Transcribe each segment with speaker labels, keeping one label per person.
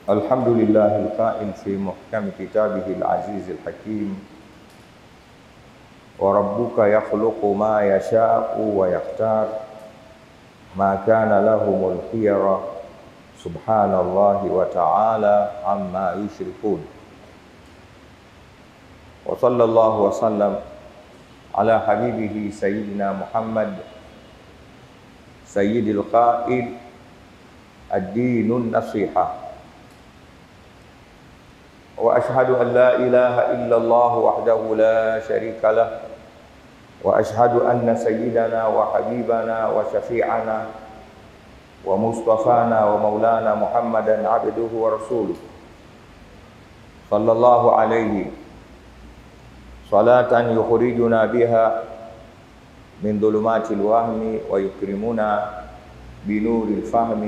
Speaker 1: الحمد لله القائل في محكم كتابه العزيز الحكيم وربك يخلق ما يشاء ويختار ما كان لهم الخيرة سبحان الله وتعالى عما يشركون وصلى الله وسلم على حبيبه سيدنا محمد سيد القائل الدين النصيحة وأشهد أن لا إله إلا الله وحده لا شريك له وأشهد أن سيدنا وحبيبنا وشفيعنا ومصطفانا ومولانا محمدا عبده ورسوله صلى الله عليه صلاة يخرجنا بها من ظلمات الوهم ويكرمنا بنور الفهم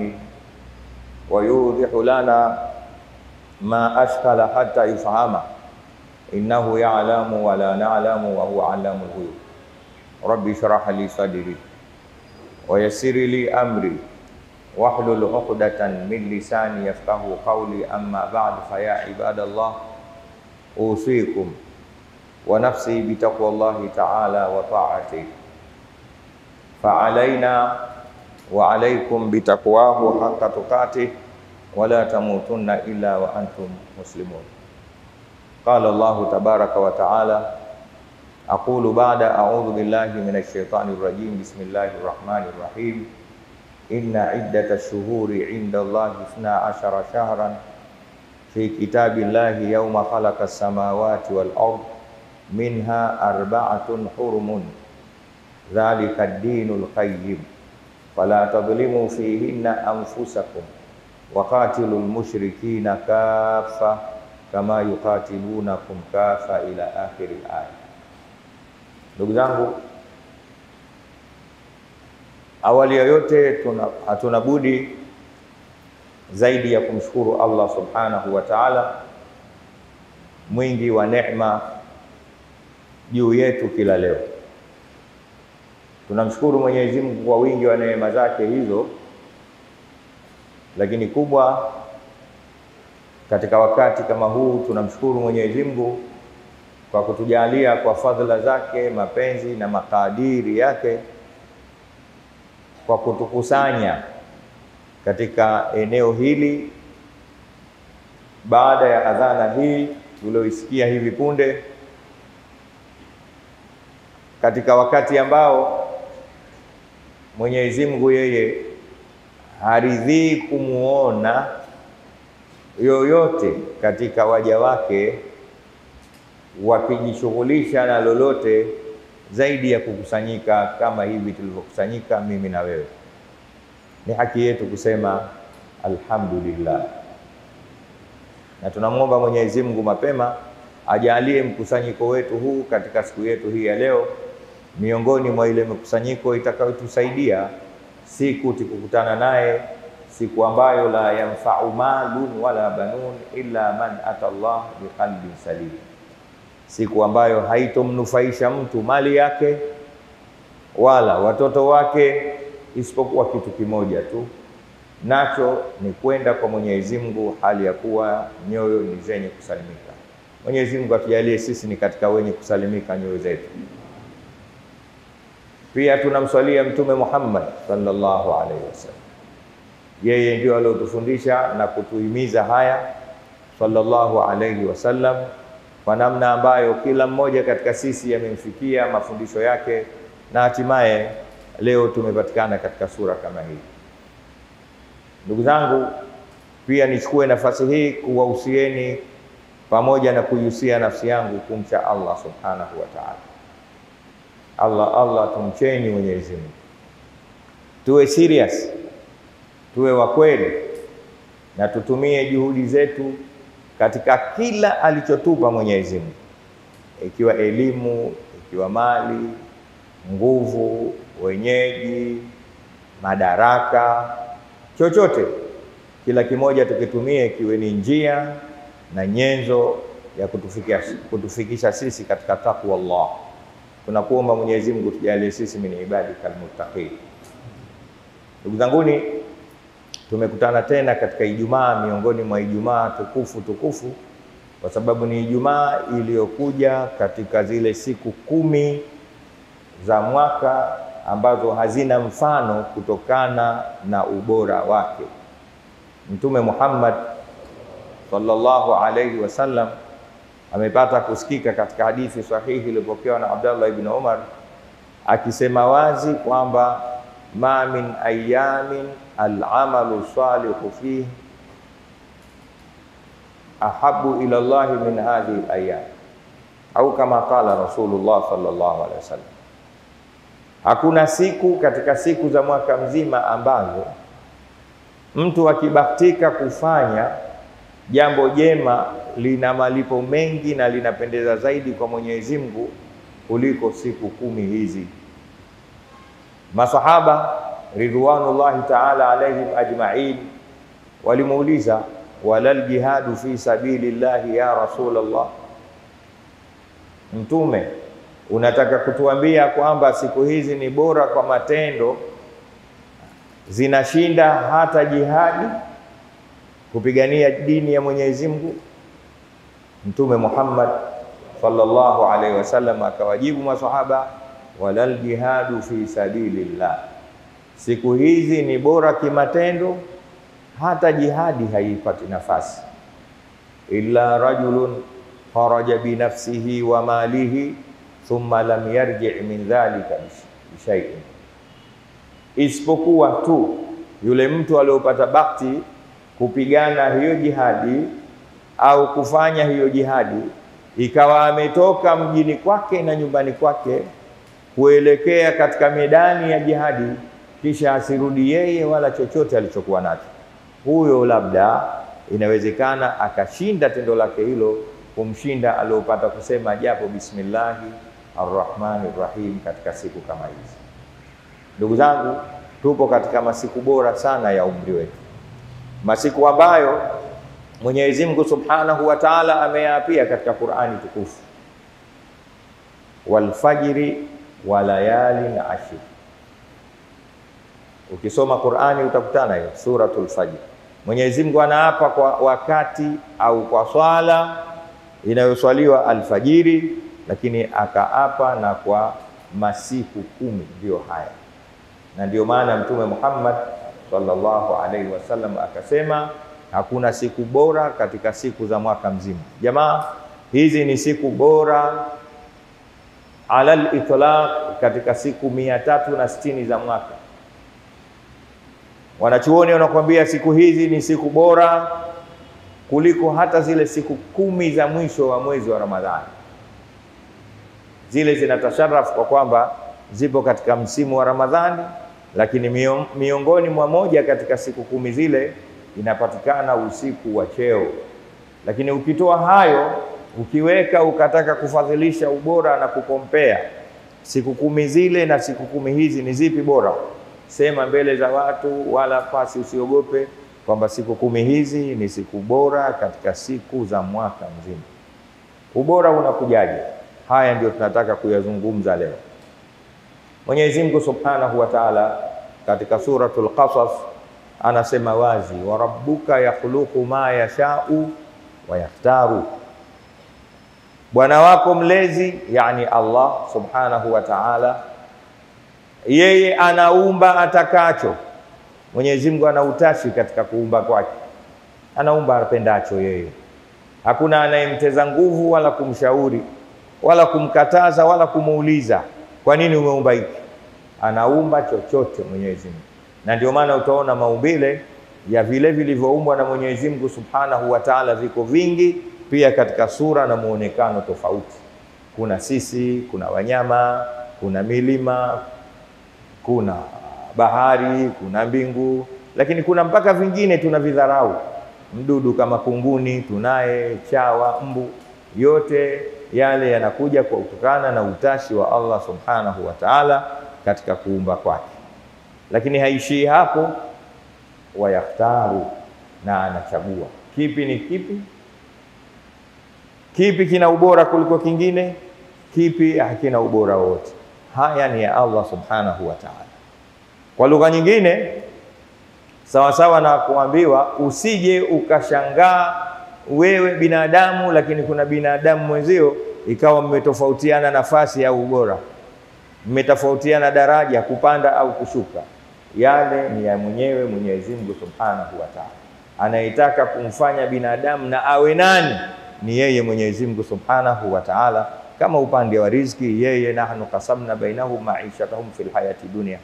Speaker 1: ويوضح لنا ما أشكل حتى يفهم إنه يعلم ولا نعلم وهو علام الغيوب رب اشرح لي صدري ويسر لي أمري واحلل عقدة من لساني يفقه قولي أما بعد فيا عباد الله أوصيكم ونفسي بتقوى الله تعالى وطاعته فعلينا وعليكم بتقواه حق تقاته ولا تموتن إلا وأنتم مسلمون. قال الله تبارك وتعالى أقول بعد أعوذ بالله من الشيطان الرجيم بسم الله الرحمن الرحيم إن عدة الشهور عند الله 12 شهرا في كتاب الله يوم خلق السماوات والأرض منها 4 حرم ذلك الدين القيم فلا تظلموا فيهن أنفسكم وقاتلوا المشركين كافة كما يقاتلونكم كافة إلى آخر الآية. Ndugu zangu, awali ya yote hatuna budi zaidi ya kumshukuru Allah subhanahu wa ta'ala mwingi wa neema juu yetu kila leo. Tunamshukuru Mwenyezi Mungu kwa wingi wa neema zake hizo, lakini kubwa katika wakati kama huu tunamshukuru Mwenyezi Mungu kwa kutujalia kwa fadhila zake, mapenzi na makadiri yake, kwa kutukusanya katika eneo hili baada ya adhana hii tulioisikia hivi punde, katika wakati ambao Mwenyezi Mungu yeye haridhii kumuona yoyote katika waja wake wakijishughulisha na lolote zaidi ya kukusanyika kama hivi tulivyokusanyika mimi na wewe. Ni haki yetu kusema alhamdulillah, na tunamwomba Mwenyezi Mungu mapema ajalie mkusanyiko wetu huu katika siku yetu hii ya leo miongoni mwa ile mkusanyiko itakayotusaidia siku tukutana naye, siku ambayo la yanfa'u malun wala banun illa man atallah biqalbin salim, siku ambayo haitomnufaisha mtu mali yake wala watoto wake isipokuwa kitu kimoja tu, nacho ni kwenda kwa Mwenyezi Mungu hali ya kuwa nyoyo ni zenye kusalimika. Mwenyezi Mungu atujalie sisi ni katika wenye kusalimika nyoyo zetu. Pia tunamswalia Mtume Muhammad sallallahu alaihi wasallam, yeye ndio aliyotufundisha na kutuhimiza haya sallallahu alaihi wasallam, kwa namna ambayo kila mmoja katika sisi yamemfikia mafundisho yake, na hatimaye leo tumepatikana katika sura kama hii. Ndugu zangu, pia nichukue nafasi hii kuwahusieni pamoja na kuihusia nafsi yangu kumcha Allah subhanahu wa ta'ala. Allah tumcheni Mwenyezi Mungu, tuwe serious, tuwe wa kweli, na tutumie juhudi zetu katika kila alichotupa Mwenyezi Mungu, ikiwa elimu, ikiwa mali, nguvu, wenyeji, madaraka, chochote kila kimoja tukitumie kiwe ni njia na nyenzo ya kutufikisha sisi katika takwa Allah. Tunakuomba Mwenyezi Mungu tujalie sisi min ibadikal muttaqin. Ndugu zanguni, tumekutana tena katika Ijumaa miongoni mwa Ijumaa tukufu, kwa sababu ni Ijumaa iliyokuja katika zile siku 10 za mwaka ambazo hazina mfano kutokana na ubora wake. Mtume Muhammad sallallahu alayhi wasallam amepata kusikika katika hadithi sahihi iliyopokewa na Abdullah ibn Umar akisema wazi kwamba ma min ayamin al-amalu salihu fihi ahabu ila Allah min hadhihi al-ayam, au kama qala Rasulullah sallallahu alaihi wasallam, hakuna siku katika siku za mwaka mzima ambazo mtu akibahatika kufanya jambo jema lina malipo mengi na linapendeza zaidi kwa Mwenyezi Mungu kuliko siku 10 hizi. Masahaba ridwanullahi ta'ala alaihim ajma'in walimuuliza, walal jihadu fi sabilillahi ya Rasulullah, Mtume, unataka kutuambia kwamba siku hizi ni bora kwa matendo, zinashinda hata jihadi kupigania dini ya Mwenyezi Mungu? Mtume Muhammad sallallahu alaihi wasallam akawajibu masahaba, walal jihadu fi sabilillah, siku hizi ni bora kimatendo, hata jihadi haipati nafasi. Illa rajulun kharaja bi nafsihi wa malihi thumma lam yarji' min dhalika bishay'in, isipokuwa tu yule mtu aliyopata bahati kupigana hiyo jihadi au kufanya hiyo jihadi, ikawa ametoka mjini kwake na nyumbani kwake kuelekea katika medani ya jihadi, kisha asirudi yeye wala chochote alichokuwa nacho, huyo labda inawezekana akashinda tendo lake hilo kumshinda aliyopata kusema japo bismillahi arrahmanir rahim katika siku kama hizi. Ndugu zangu, tupo katika masiku bora sana ya umri wetu, masiku ambayo Mwenyezi Mungu Subhanahu wa Ta'ala ameyaapia katika Qur'ani tukufu, wal fajri wa layalin ashir. Ukisoma Qur'ani utakutana hiyo suratul Fajr, Mwenyezi Mungu anaapa kwa wakati au kwa swala inayoswaliwa alfajiri, lakini akaapa na kwa masiku 10 ndio haya. Na ndio maana Mtume Muhammad sallallahu alaihi wasallam akasema hakuna siku bora katika siku za mwaka mzima. Jamaa, hizi ni siku bora alal itlaq katika siku 360 za mwaka. Wanachuoni wanakuambia siku hizi ni siku bora kuliko hata zile siku 10 za mwisho wa mwezi wa Ramadhani. Zile zinatasharaf kwa kwamba zipo katika msimu wa Ramadhani, lakini miongoni mwa moja katika siku 10 zile inapatikana usiku wa cheo. Lakini ukitoa hayo, ukiweka ukataka kufadhilisha ubora na kukompea siku 10 zile na siku 10 hizi ni zipi bora, sema mbele za watu, wala pasi usiogope kwamba siku 10 hizi ni siku bora katika siku za mwaka mzima. Ubora unakujaje? Haya ndio tunataka kuyazungumza leo. Mwenyezi Mungu Subhanahu wa Ta'ala katika suratul Qasas anasema wazi, wa rabbuka yakhluqu ma yasha'u wa yakhtaru, Bwana wako mlezi yani Allah Subhanahu wa Ta'ala yeye anaumba atakacho. Mwenyezi Mungu ana utashi katika kuumba kwake, anaumba apendacho yeye. Hakuna anayemteza nguvu wala kumshauri wala kumkataza wala kumuuliza kwa nini umeumba hiki. Anaumba chochote Mwenyezi Mungu. Na ndio maana utaona maumbile ya vile vilivyoumbwa na Mwenyezi Mungu Subhanahu wa Ta'ala viko vingi, pia katika sura na muonekano tofauti. Kuna sisi, kuna wanyama, kuna milima, kuna bahari, kuna mbingu, lakini kuna mpaka vingine tunavidharau. Mdudu kama kunguni tunaye, chawa, mbu, yote yale yanakuja kwa kutokana na utashi wa Allah Subhanahu wa Ta'ala katika kuumba kwake. Lakini haishii hapo, wayakhtaru, na anachagua kipi ni kipi, kipi kina ubora kuliko kingine, kipi hakina ubora wote. Haya ni ya Allah Subhanahu wa Ta'ala. Kwa lugha nyingine, Sawa sawa na kuambiwa usije ukashangaa wewe binadamu, lakini kuna binadamu mwenzio ikawa mmetofautiana nafasi au ubora, mmetofautiana daraja, kupanda au kushuka. Yale ni ya mwenyewe Mwenyezi Mungu Subhanahu wa Ta'ala. Anayetaka kumfanya binadamu na awe nani ni yeye Mwenyezi Mungu Subhanahu wa Ta'ala. Kama upande wa riziki, yeye nahnu qasamna bainahum ma'ishatahum fil hayati dunya,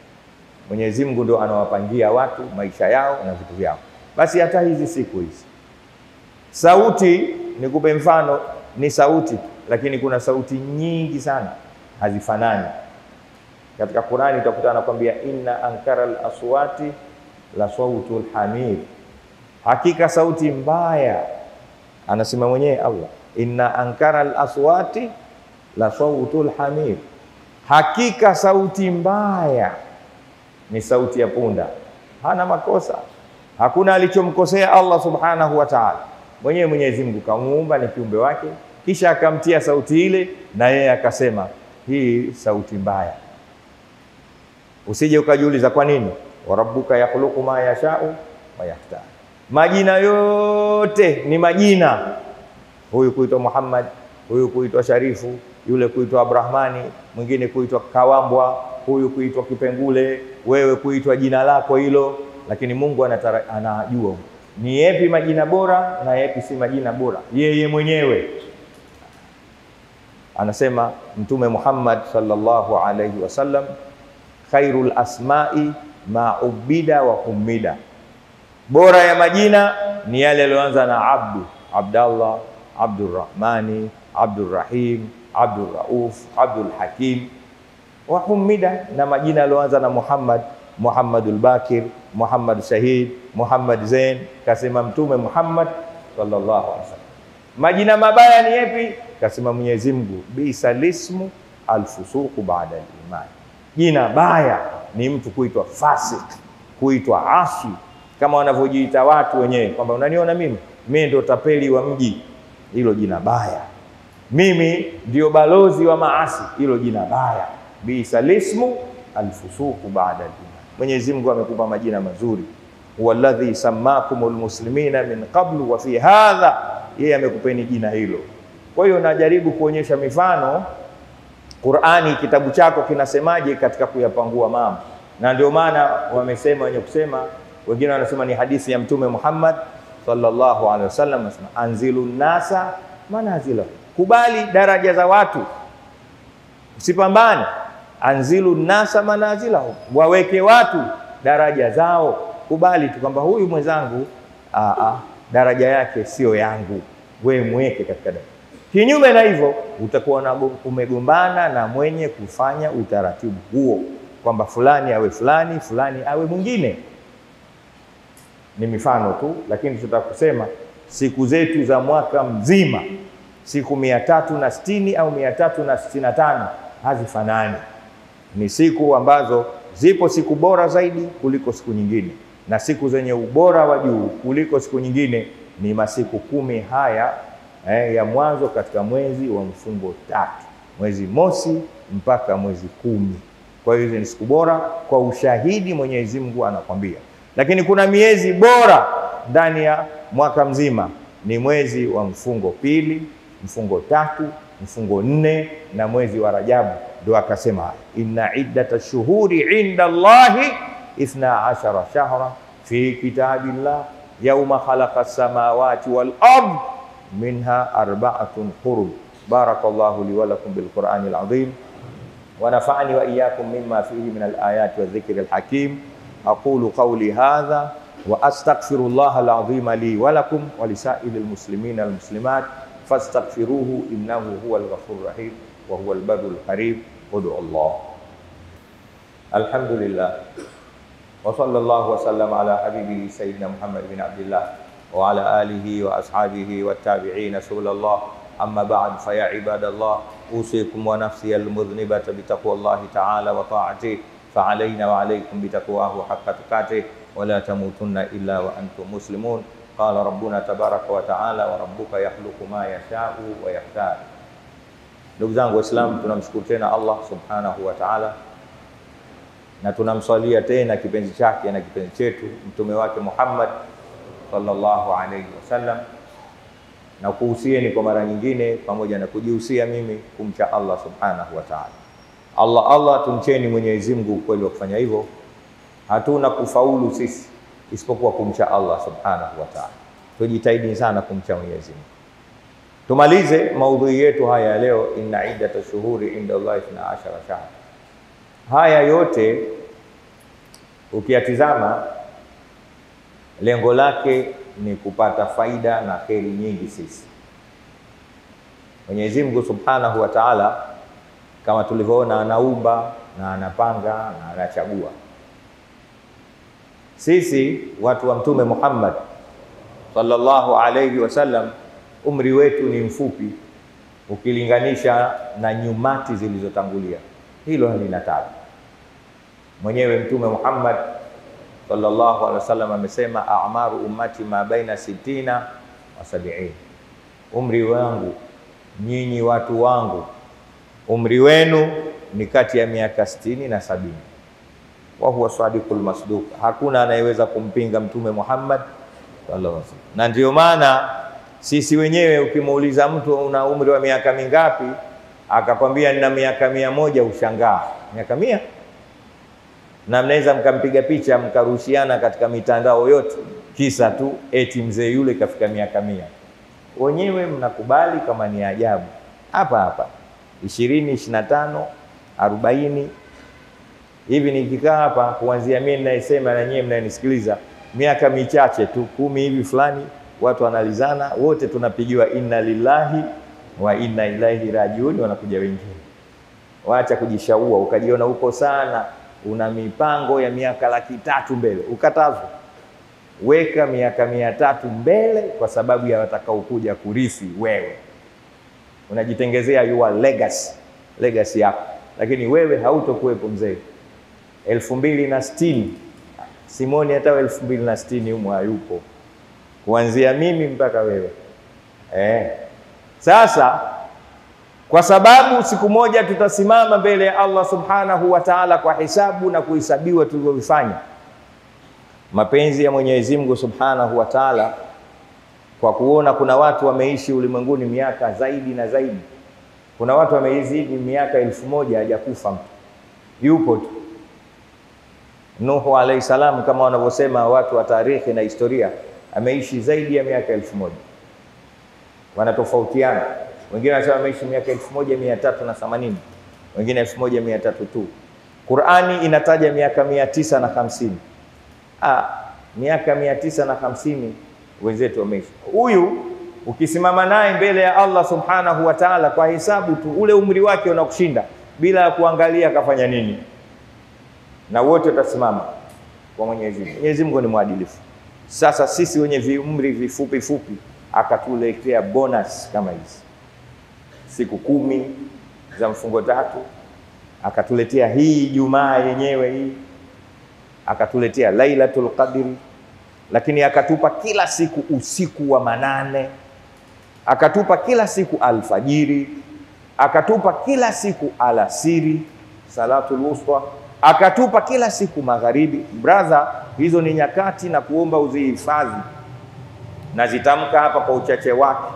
Speaker 1: Mwenyezi Mungu ndo anawapangia watu maisha yao na vitu vyao. Basi hata hizi siku hizi sauti, nikupe mfano, ni sauti, lakini kuna sauti nyingi sana hazifanani. Katika Qur'ani utakuta anakuambia inna ankaral aswati la sautul hamid, hakika sauti mbaya, anasema mwenyewe Allah, inna ankaral aswati la sautul hamid, hakika sauti mbaya ni sauti ya punda. Hana makosa, hakuna alichomkosea Allah Subhanahu wa Ta'ala. Mwenyewe Mwenyezi Mungu kamuumba, ni kiumbe wake, kisha akamtia sauti ile, na yeye akasema hii sauti mbaya. Usije ukajiuliza kwa nini. Wa rabbuka yakhluqu ma yasha'u wa yakhtar. Majina yote ni majina, huyu kuitwa Muhammad, huyu kuitwa Sharifu, yule kuitwa Abrahmani, mwingine kuitwa Kawambwa, huyu kuitwa Kipengule, wewe kuitwa jina lako hilo, lakini Mungu anajua ni yapi majina bora na yapi si majina bora. Yeye mwenyewe anasema Mtume Muhammad sallallahu alayhi wasallam, khairul asma'i ma ubida wa humida, bora ya majina ni yale yaliyoanza na Abdu, Abdallah, Abdurrahmani, Abdurrahim, Abdurrauf, Abdul Hakim, wa humida, na majina yaliyoanza na Muhammad, Muhammadul Bakir, Muhammad Shahid, Muhammad Zain. Kasema Mtume Muhammad sallallahu alaihi wasallam. Majina mabaya ni yapi? Kasema Mwenyezi Mungu, bisalismu alfusuqu ba'da al-iman, jina baya ni mtu kuitwa fasik, kuitwa asi, kama wanavyojiita watu wenyewe kwamba unaniona mimi ndio tapeli wa mji, hilo jina baya. Mimi ndio balozi wa maasi, hilo jina baya. Bisalismu alfusuqu ba'da al-iman. Mwenyezi Mungu amekupa majina mazuri, huwallazi sammakumul muslimina min qablu wa fi hadha, yeye amekupeni jina hilo. Kwa hiyo najaribu kuonyesha mifano. Qur'ani kitabu chako kinasemaje katika kuyapangua mambo, na ndio maana wamesema wenye kusema, wengine wanasema ni hadithi ya Mtume Muhammad sallallahu alaihi wasallam, anasema anzilun nasa manazila, kubali daraja za watu, usipambane. Anzilun nasa manazila, waweke watu daraja zao, kubali tu kwamba huyu mwenzangu daraja yake sio yangu, wewe mweke katika daraja. Kinyume na hivyo utakuwa umegombana na mwenye kufanya utaratibu huo, kwamba fulani awe fulani, fulani awe mwingine. Ni mifano tu, lakini tutakusema siku zetu za mwaka mzima, siku 360 au 365 hazifanani. Ni siku ambazo zipo siku bora zaidi kuliko siku nyingine, na siku zenye ubora wa juu kuliko siku nyingine ni masiku 10 haya ya mwanzo katika mwezi wa mfungo 3, mwezi mosi mpaka mwezi 10. Kwa hiyo hizo ni siku bora kwa ushahidi Mwenyezi Mungu anakwambia. Lakini kuna miezi bora ndani ya mwaka mzima, ni mwezi wa mfungo 2, mfungo 3, mfungo 4 na mwezi wa Rajabu. Ndio akasema inna iddatash shuhuri inda Allahi 12 shahra fi kitabillah yawma khalaqas samawati wal ard minha 4 hurum. Barakallahu li wa lakum bil Qur'anil azim wa nafa'ani wa iyyakum mimma fihi min al ayati wa dhikril hakim. Aqulu qawli hadha wa astaghfirullaha al azim li wa lakum wa lisa'ilil muslimina al muslimat fastaghfiruhu innahu huwal ghafurur rahim wa huwal barrul karim. Ud'u Allah. Alhamdulillah wa sallallahu wa sallam ala habibihi sayyidina Muhammad bin Abdullah wa ala alihi wa ashabihi wa tabi'ina subhanallah. Amma ba'd, fa ya ibadallah, usikum wa nafsi al-mudhnibata bi taqwallahi ta'ala wa ta'atihi, fa alayna wa alaykum bi taqwahu haqqa tuqatih wa la tamutunna illa wa antum muslimun. Qala rabbuna tabaraka wa ta'ala wa rabbuka yakhluqu ma yasha'u wa yakhtar. Ndugu zangu Waislamu, tunamshukuru tena Allah subhanahu wa ta'ala na tunamswalia tena kipenzi chake na kipenzi chetu mtume wake Muhammad sallallahu alayhi wasallam, na kuhusieni kwa mara nyingine pamoja na kujihusia mimi kumcha Allah subhanahu wa ta'ala. Allah tumcheni Mwenyezi Mungu kweli wa kufanya hivyo. Hatuna kufaulu sisi isipokuwa kumcha Allah subhanahu wa ta'ala. Tujitahidi sana kumcha Mwenyezi Mungu. Tumalize maudhui yetu haya leo, inna iddata shuhuri inda Allah 12 shahr. Haya yote ukiyatizama lengo lake ni kupata faida na kheri nyingi sisi. Mwenyezi Mungu subhanahu wa ta'ala kama tulivyoona anaumba na anapanga na anachagua. Sisi watu wa Mtume Muhammad sallallahu alayhi wasallam umri wetu ni mfupi ukilinganisha na nyumati zilizotangulia. Hilo halina tabu. Mwenyewe Mtume Muhammad sallallahu alaihi wasallam amesema a'maru ummati ma baina 60 wa 70. Umri wangu nyinyi watu wangu, umri wenu ni kati ya miaka 60 na 70. Wa huwa sadiqul masduq. Hakuna anayeweza kumpinga Mtume Muhammad sallallahu alaihi wasallam. Na ndio maana sisi wenyewe ukimuuliza mtu una umri wa miaka mingapi akakwambia nina miaka 100, ushangaa. Miaka 100? Na mnaweza mkampiga picha mkarushiana katika mitandao yote, kisa tu eti mzee yule kafika miaka 100. Wenyewe mnakubali kama ni ajabu. Hapa 20, 25, 40 hivi nikikaa hapa kuanzia mimi ninayesema na nyinyi mnanisikiliza, miaka michache tu 10 hivi fulani, watu wanalizana, wote tunapigiwa inna lillahi wa inna ilaihi rajiun, wanakuja wengine. Waacha kujishaua ukajiona uko sana, una mipango ya miaka 300 mbele, ukatazwa. Weka miaka 300 mbele kwa sababu ya watakao kuja kurithi wewe. Unajitengezea your legacy yako, lakini wewe hautokuwepo mzee. 2060 Simoni hata 2060 humo hayupo, kuanzia mimi mpaka wewe. Sasa kwa sababu siku moja tutasimama mbele ya Allah subhanahu wa ta'ala kwa hisabu na kuhesabiwa tulivyofanya. Mapenzi ya Mwenyezi Mungu subhanahu wa ta'ala, kwa kuona kuna watu wameishi ulimwenguni miaka zaidi na zaidi. Kuna watu wameizidi miaka 1000 hajakufa mtu, yupo tu. Nuhu alayhi salam, kama wanavyosema watu wa tarikhi na historia, ameishi zaidi ya miaka 1000. Wanatofautiana. Wengine wanasema ameishi miaka 1380, wengine 1300 tu. Qur'ani inataja miaka 950. Miaka 950 wenzetu wameishi. Huyu ukisimama naye mbele ya Allah subhanahu wa ta'ala kwa hesabu tu, ule umri wake unakushinda bila kuangalia kafanya nini. Na wote utasimama kwa Mwenyezi Mungu. Mwenyezi Mungu ni mwadilifu. Sasa sisi wenye umri vifupi fupi akatuletea bonus kama hizi. Siku 10 za mfungo 3, akatuletea hii Jumaa yenyewe hii, akatuletea Lailatul Qadri, lakini akatupa kila siku usiku wa manane, akatupa kila siku alfajiri, akatupa kila siku alasiri, salatul wusta, akatupa kila siku magharibi. Brother, hizo ni nyakati na kuomba uzihifadhi. Na zitamka hapa kwa uchache wake,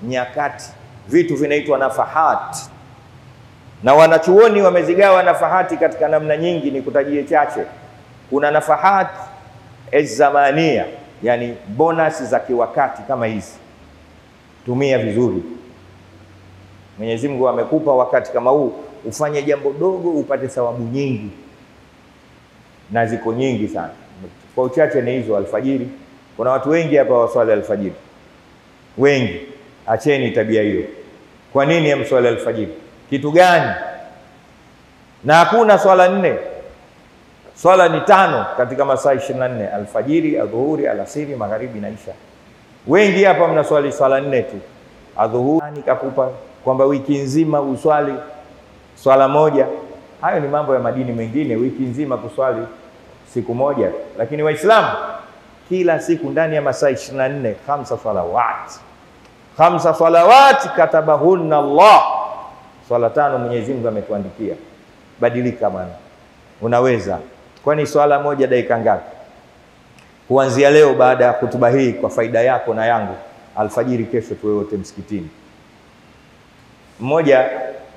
Speaker 1: nyakati. Vitu vinaitwa nafahat. Na wanachuoni wamezigawa nafahati katika namna nyingi, ni kutajie chache. Kuna nafahat zamania, yani bonus za kiwakati kama hizi. Tumia vizuri. Mwenyezi Mungu amekupa wakati kama huu, ufanye jambo dogo upate thawabu nyingi. Na ziko nyingi sana. Kwa uchache ni hizo alfajiri. Kuna watu wengi hapa waswali alfajiri. Wengi. Acheni tabia hiyo. Kwa nini hamswali alfajiri? Kitu gani? Na hakuna swala 4. Swala ni 5 katika masaa 24, alfajiri, adhuhuri, alasiri, magharibi na isha. Wengi hapa mnaswali swala 4 tu. Adhuhuri nikakupa kwamba wiki nzima uswali swala moja. Hayo ni mambo ya madini mengine, wiki nzima kuswali siku moja. Lakini Waislamu kila siku ndani ya masaa 24 5 salawat. 5 salawat katabahunna Allah. Swala 5 Mwenyezi Mungu ametuandikia. Badilika bwana. Unaweza. Kwani swala moja dakika ngapi? Kuanzia leo baada ya hutuba hii, kwa faida yako na yangu, alfajiri kesho tuwe wote msikitini. Mmoja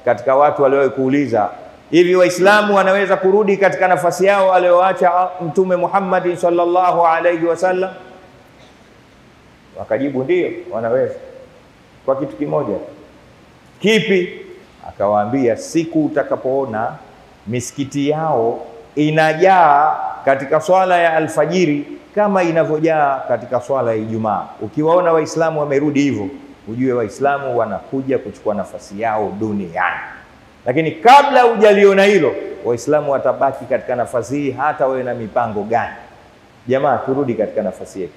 Speaker 1: katika watu waliowahi kuuliza, hivi Waislamu wanaweza kurudi katika nafasi yao aliyoacha Mtume Muhammad sallallahu alaihi wasallam? Wakajibu ndio, wanaweza, kwa kitu kimoja. Kipi? Akawaambia, siku utakapoona misikiti yao inajaa katika swala ya alfajiri kama inavyojaa katika swala ya Ijumaa, ukiwaona Waislamu wamerudi hivyo, ujue Waislamu wanakuja kuchukua nafasi yao duniani. Lakini kabla hujaliona hilo, Waislamu watabaki katika nafasi hii hata wewe na mipango gani. Jamaa, turudi katika nafasi yetu.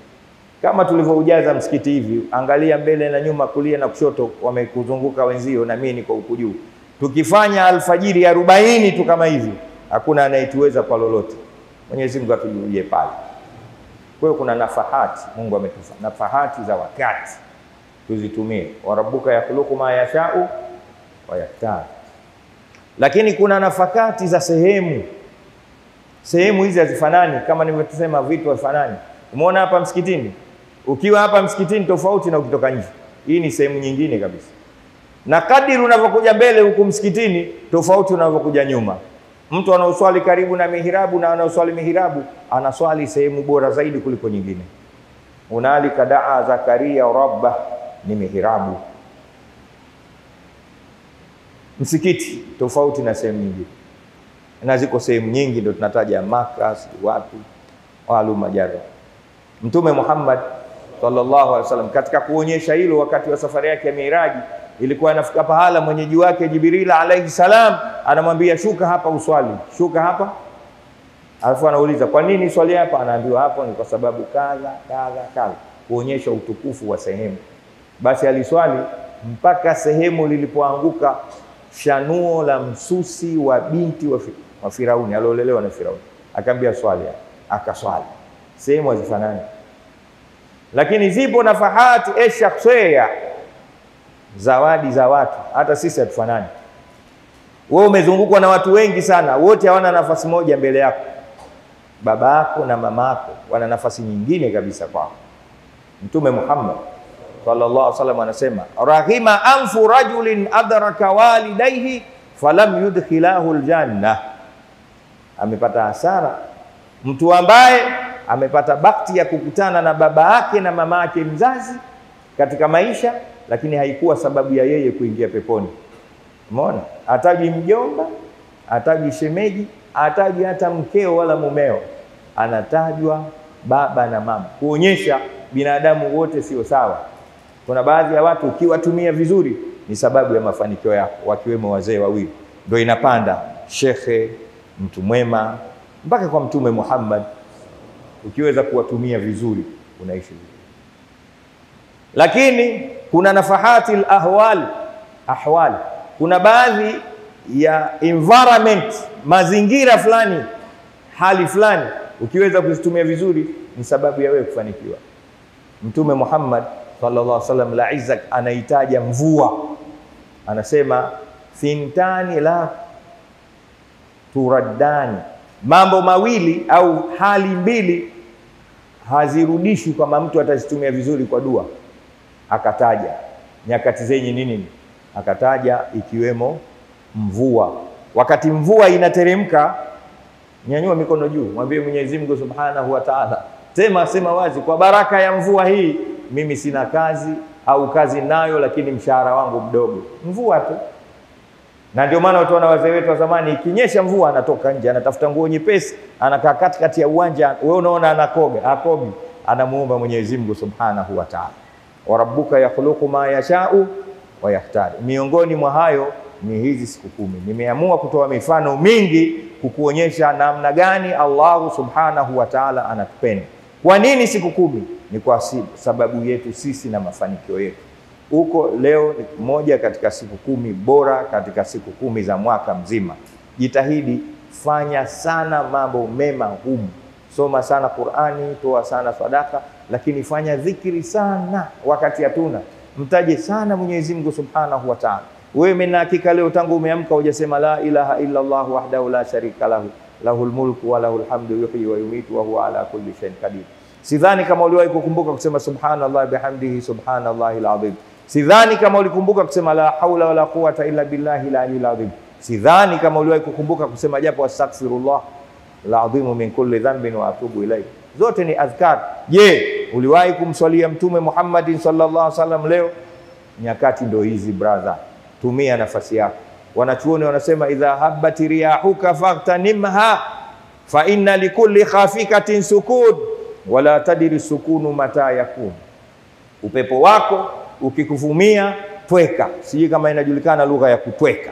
Speaker 1: Kama tulivyoujaza msikiti hivi, angalia mbele na nyuma, kulia na kushoto, wamekuzunguka wenzio na mimi niko huku juu. Tukifanya alfajiri 40 tu kama hivi, hakuna anayetuweza kwa lolote. Mwenyezi Mungu atujulie pale. Kwa hiyo kuna nafahati, Mungu ametufa nafahati za wakati, tuzitumie. Wa rabbuka yakhluqu ma yasha'u wa yaktar. Lakini kuna nafakati za sehemu. Sehemu hizi hazifanani, kama nimetusema vitu havifanani. Umeona hapa msikitini? Ukiwa hapa msikitini tofauti na ukitoka nje. Hii ni sehemu nyingine kabisa. Na kadiri unavyokuja mbele huku msikitini tofauti unavyokuja nyuma. Mtu anaoswali karibu na mihirabu na anaoswali mihirabu anaswali sehemu bora zaidi kuliko nyingine. Unalika daa Zakaria rabba ni mihirabu. Msikiti tofauti na sehemu nyingine. Na ziko sehemu nyingi ndio tunataja Maka, watu walu majara. Mtume Muhammad sallallahu alaihi wasallam katika kuonyesha hilo, wakati wa safari yake ya Miraji, ilikuwa anafika pahala mwenyeji wake Jibril alayhi salam anamwambia, shuka hapa uswali, shuka hapa. Alafu anauliza, kwa nini swali hapa? Anaambiwa, hapo ni kwa sababu kadha kadha kadha, kuonyesha utukufu wa sehemu. Basi aliswali mpaka sehemu lilipoanguka shanuo la msusi wa binti wa Firauni, aliolelewa na Firauni. Akamwambia swali, akaswali. Sehemu hazifanani. Lakini zipo nafahati shakhsia, zawadi za watu. Hata sisi hatufanani. Wewe umezungukwa na watu wengi sana, wote hawana nafasi moja mbele yako. Baba yako na mama yako wana nafasi nyingine kabisa kwako. Mtume Muhammad sallallahu alaihi wasallam anasema, rahima anfu rajulin adraka walidayhi falam yudkhilahu aljanna. Amepata hasara mtu ambaye amepata bakti ya kukutana na baba yake na mama yake mzazi katika maisha, lakini haikuwa sababu ya yeye kuingia peponi. Umeona? Hataji mjomba, hataji shemeji, hataji hata mkeo wala mumeo. Anatajwa baba na mama, kuonyesha binadamu wote sio sawa. Kuna baadhi ya watu ukiwatumia vizuri ni sababu ya mafanikio yako, wakiwemo wazee wawili. Ndio inapanda shekhe, mtu mwema, mpaka kwa Mtume Muhammad. Ukiweza kuwatumia vizuri unaishi vizuri. Lakini kuna nafahati ahwal. Kuna baadhi ya environment, mazingira fulani, hali fulani, ukiweza kuzitumia vizuri ni sababu ya wewe kufanikiwa. Mtume Muhammad sallallahu alaihi wasallam la Isaac anaitaja mvua. Anasema thintani la turaddani, mambo mawili au hali mbili hazirudishwi kama mtu atazitumia vizuri kwa dua. Akataja nyakati zenye nini? Akataja ikiwemo mvua. Wakati mvua inateremka, nyanyua mikono juu, mwambie Mwenyezi Mungu Subhanahu wa Ta'ala, sema wazi, kwa baraka ya mvua hii mimi sina kazi au kazi nayo, lakini mshahara wangu mdogo. Mvua tu. Na ndio maana utaona wazee wetu wa zamani, ikinyesha mvua anatoka nje, anatafuta nguo nyepesi, anakaa katikati ya uwanja, wewe unaona akobi, anamuomba Mwenyezi Mungu Subhanahu wa Ta'ala. Wa rabbuka yakhluqu ma yasha'u wa yaktar. Miongoni mwa hayo ni hizi siku 10. Nimeamua kutoa mifano mingi kukuonyesha namna gani Allah Subhanahu wa Ta'ala anatupenda. Kwa nini siku 10? Ni kwa sababu yetu sisi na mafanikio yetu. Huko leo ni moja katika siku 10 bora katika siku 10 za mwaka mzima. Jitahidi, fanya sana mambo mema humu. Soma sana Qur'ani, toa sana sadaka, lakini fanya dhikri sana wakati hatuna. Mtaje sana Mwenyezi Mungu Subhanahu wa Ta'ala. Wewe mna hakika leo tangu umeamka hujasema la ilaha illa Allah wahdahu la sharika lahu lahul mulku wa lahul hamdu yuhyi wa yumitu wa huwa ala kulli shay'in qadir. Sidhani kama uliwahi kukumbuka kusema subhanallah bihamdihi subhanallahil azim. Sidhani kama ulikumbuka kusema la haula wala quwwata illa billahi al-aliyyil azim. Sidhani kama uliwahi kukumbuka kusema japo astaghfirullah al-azim min kulli dhanbin wa atubu ilayhi. Zote ni adhkar. Je, uliwahi kumswalia Mtume Muhammadin sallallahu alaihi wasallam leo? Nyakati ndo hizi brother. Tumia nafasi yako. Wanachuoni wanasema idha habbati riyahuka faqtanimha fa inna likulli khafikatin sukun wala tadiri sukunu mata yakun. Upepo wako ukikuvumia tweka. Sijui kama inajulikana lugha ya kutweka.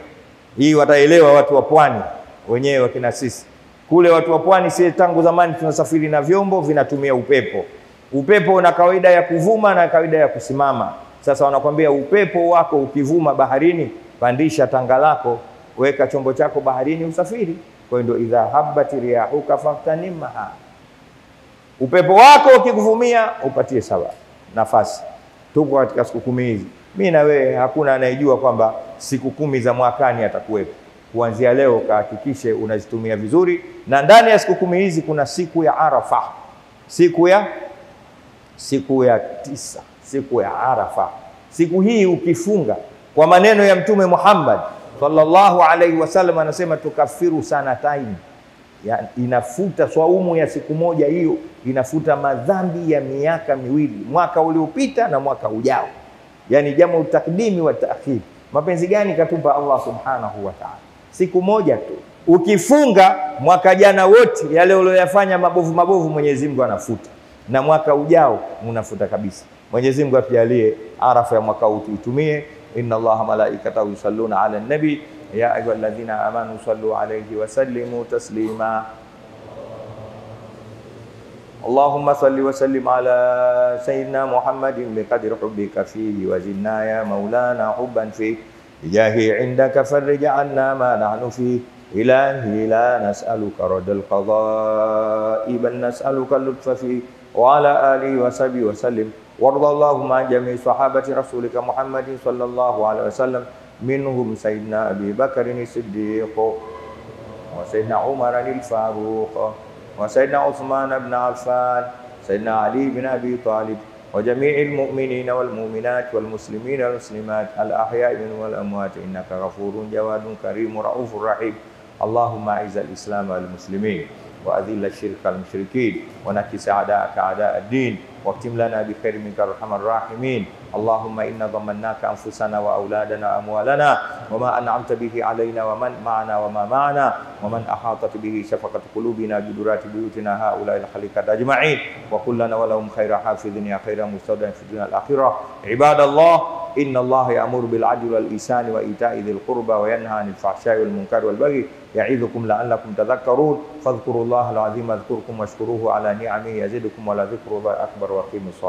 Speaker 1: Hii wataelewa watu wa pwani wenyewe wakina sisi. Kule watu wa pwani si tangu zamani tunasafiri na vyombo vinatumia upepo. Upepo una kawaida ya kuvuma na kawaida ya kusimama. Sasa wanakuambia upepo wako ukivuma baharini, pandisha tanga lako, weka chombo chako baharini usafiri. Kwa hiyo ndio idha habbati riyahuka faqtanimha. Upepo wako ukikuvumia upatie sawa nafasi. Tuko katika siku 10 hizi. Mimi na wewe hakuna anayejua kwamba siku 10 za mwakani atakuwepo. Kuanzia leo kahakikishe unazitumia vizuri, na ndani ya siku 10 hizi kuna siku ya Arafa. Siku ya 9, siku ya Arafa. Siku hii ukifunga kwa maneno ya Mtume Muhammad sallallahu alaihi wasallam anasema tukafiru sanatain. Ya, inafuta swaumu ya siku moja hiyo inafuta madhambi ya miaka 2, mwaka uliopita na mwaka ujao. Yani jamu takdimi wa taakhir. Mapenzi gani katupa Allah subhanahu wa ta'ala? Siku moja tu. Ukifunga mwaka jana wote yale uliyofanya mabovu Mwenyezi Mungu anafuta. Na mwaka ujao unafuta kabisa. Mwenyezi Mungu atujalie Arafa ya mwaka huu tuitumie. Inna Allaha malaikatahu yusalluna ala nabi ya ayyuhalladhina amanu sallu alayhi wa sallimu taslima. Allahumma salli wa sallim ala sayyidina Muhammadin biqadri hubbika fihi wa zidna ya maulana hubban fihi bijahi indaka farij anna ma nahnu fihi ilahi la nas'aluka radal qada'i bal nas'aluka lutfa fihi wa ala alihi wa sahbihi wa sallim. Warda Allahumma jami sahabati rasulika Muhammadin sallallahu alaihi wasallam minhum sayyidina Abi Bakrin as-Siddiq wa sayyidina Umar al-Faruq wa sayyidina Uthman ibn Affan, sayyidina Ali ibn Abi Talib wa jami'il mu'minina wal mu'minat wal muslimina wal muslimat al ahya'i minhum wal amwat innaka ghafurun jawadun karimur raufur rahim. Allahumma a'izz al-islam wal muslimin wa adhill ash-shirka wal mushrikeen wa nakis a'da'aka a'da' ad-din waqtim lana bi khairin minka arhamar rahimin. Allahumma inna dhammannaka anfusana wa auladana amwalana wa ma an'amta bihi alayna wa man ma'ana wa ma ma'ana wa man ahatat bihi shafaqat qulubina bi durati buyutina haula'il khaliqat ajma'in wa kullana wa lahum khaira hafidhin ya khaira mustawdan fi dunya al-akhirah. Ibadallah, inna Allaha ya'muru bil 'adli wal ihsani wa ita'i dhil qurba wa yanha 'anil fahsya'i wal munkari wal baghi ya'idhukum la'allakum tadhakkarun. Fadhkurullaha al-'azima adhkurkum washkuruhu 'ala ni'amihi yazidukum wa la dhikrullahi akbar wa aqimus salat.